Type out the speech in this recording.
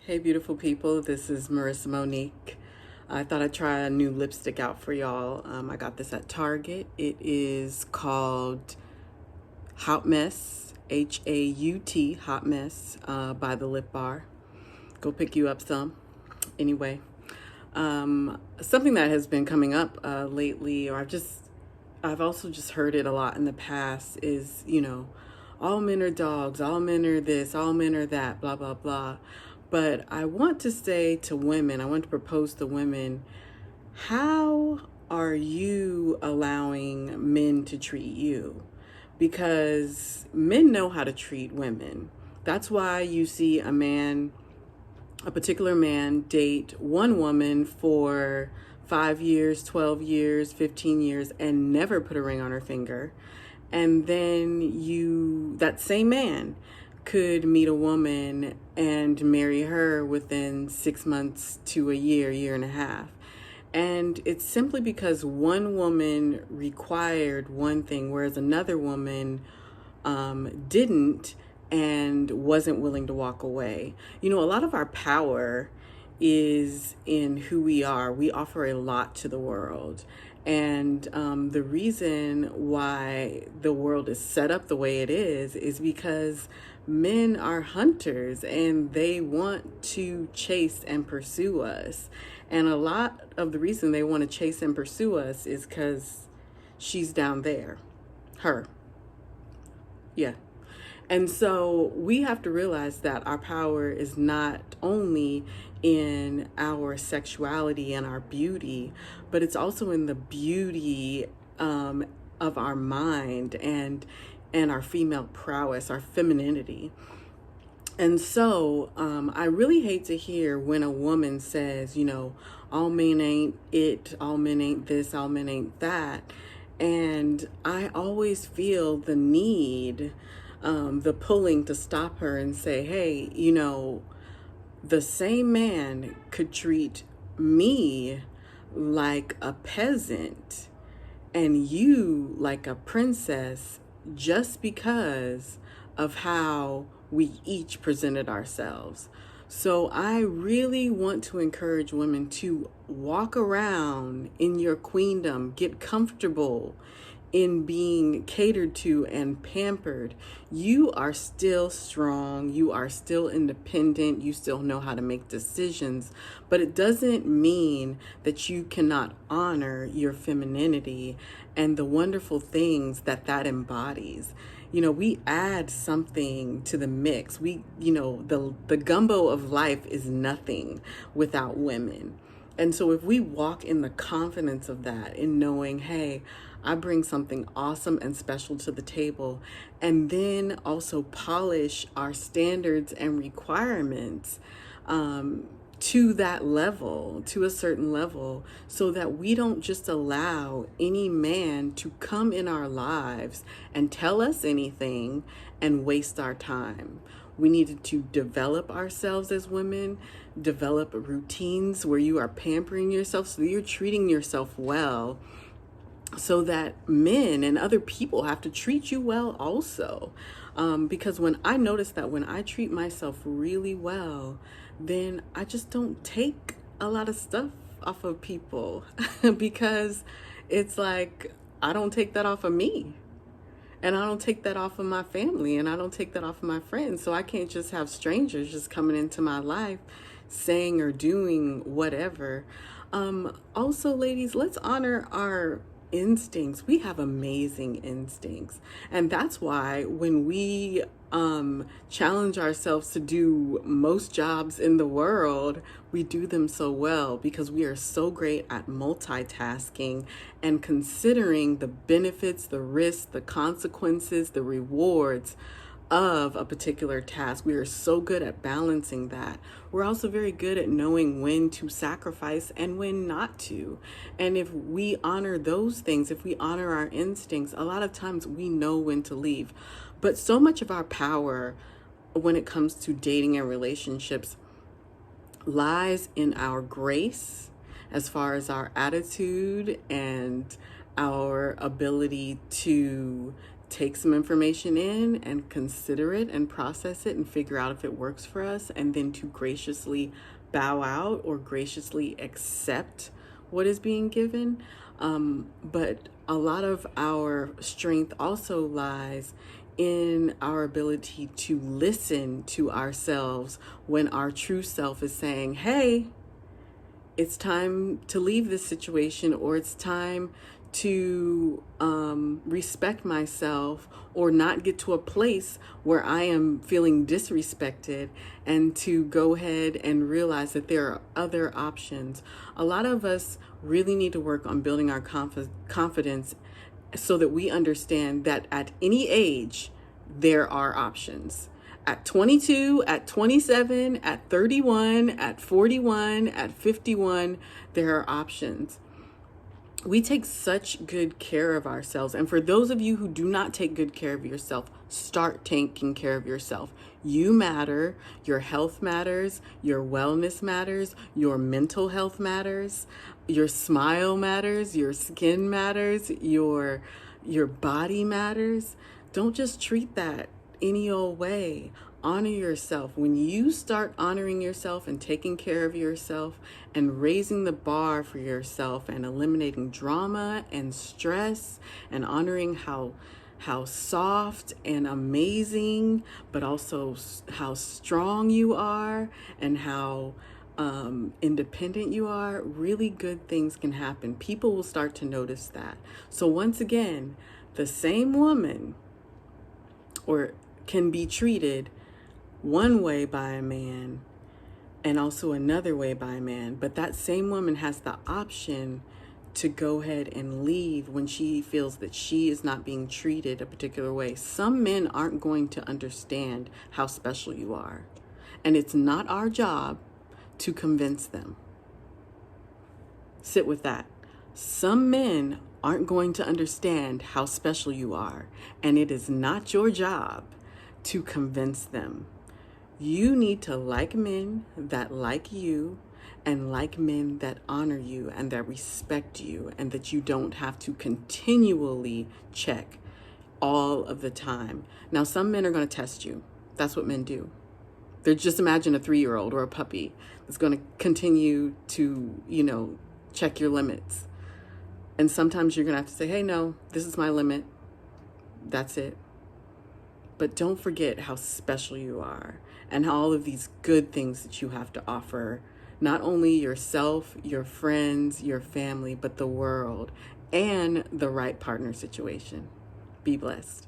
Hey, beautiful people. This is Marissa Monique. I thought I'd try a new lipstick out for y'all. I got this at Target. It is called Hot Mess, H-A-U-T, Hot Mess, by the Lip Bar. Go pick you up some. Anyway, something that has been coming up lately, or I've also just heard it a lot in the past is, all men are dogs, all men are this, all men are that, blah, blah, blah. But I want to say to women, I want to propose to women, how are you allowing men to treat you? Because men know how to treat women. That's why you see a particular man date one woman for 5 years, 12 years, 15 years, and never put a ring on her finger. And then that same man could meet a woman and marry her within 6 months to a year and a half. And it's simply because one woman required one thing, whereas another woman didn't and wasn't willing to walk away. A lot of our power is in who we are. We offer a lot to the world. And the reason why the world is set up the way it is because men are hunters and they want to chase and pursue us. And a lot of the reason they want to chase and pursue us is because she's down there. Her. Yeah. And so we have to realize that our power is not only in our sexuality and our beauty, but it's also in the beauty of our mind and our female prowess, our femininity. And so I really hate to hear when a woman says, all men ain't it, all men ain't this, all men ain't that. And I always feel the need, the pulling to stop her and say, hey, the same man could treat me like a peasant and you like a princess just because of how we each presented ourselves. So I really want to encourage women to walk around in your queendom, get comfortable in being catered to and pampered. You are still strong, you are still independent, you still know how to make decisions, but it doesn't mean that you cannot honor your femininity and the wonderful things that embodies. We add something to the mix. The gumbo of life is nothing without women. And so if we walk in the confidence of that, in knowing, hey, I bring something awesome and special to the table, and then also polish our standards and requirements to that level, to a certain level, so that we don't just allow any man to come in our lives and tell us anything and waste our time. We needed to develop ourselves as women, develop routines where you are pampering yourself so that you're treating yourself well, so that men and other people have to treat you well also. Because when I notice that when I treat myself really well, then I just don't take a lot of stuff off of people because it's like, I don't take that off of me. And I don't take that off of my family, and I don't take that off of my friends. So I can't just have strangers just coming into my life saying or doing whatever. Also, ladies, let's honor our instincts. We have amazing instincts. And that's why when we challenge ourselves to do most jobs in the world, we do them so well because we are so great at multitasking and considering the benefits, the risks, the consequences, the rewards of a particular task. We are so good at balancing that. We're also very good at knowing when to sacrifice and when not to. And if we honor those things, if we honor our instincts, a lot of times we know when to leave. But so much of our power when it comes to dating and relationships lies in our grace, as far as our attitude and our ability to take some information in and consider it and process it and figure out if it works for us, and then to graciously bow out or graciously accept what is being given. But a lot of our strength also lies in our ability to listen to ourselves when our true self is saying, hey, it's time to leave this situation, or it's time to respect myself, or not get to a place where I am feeling disrespected, and to go ahead and realize that there are other options. A lot of us really need to work on building our confidence so that we understand that at any age, there are options. At 22, at 27, at 31, at 41, at 51, there are options. We take such good care of ourselves. And for those of you who do not take good care of yourself, start taking care of yourself. You matter. Your health matters. Your wellness matters. Your mental health matters. Your smile matters. Your skin matters. Your body matters. Don't just treat that any old way. Honor yourself. When you start honoring yourself and taking care of yourself and raising the bar for yourself and eliminating drama and stress and honoring how soft and amazing, but also how strong you are and how independent you are, really good things can happen. People will start to notice that. So once again, the same woman can be treated one way by a man and also another way by a man, but that same woman has the option to go ahead and leave when she feels that she is not being treated a particular way. Some men aren't going to understand how special you are, and it's not our job to convince them. Sit with that. Some men aren't going to understand how special you are, and it is not your job to convince them. You need to like men that like you, and like men that honor you and that respect you, and that you don't have to continually check all of the time. Now, some men are going to test you. That's what men do. They're just, imagine a 3-year-old or a puppy that's going to continue to, check your limits. And sometimes you're going to have to say, hey, no, this is my limit. That's it. But don't forget how special you are and all of these good things that you have to offer, not only yourself, your friends, your family, but the world and the right partner situation. Be blessed.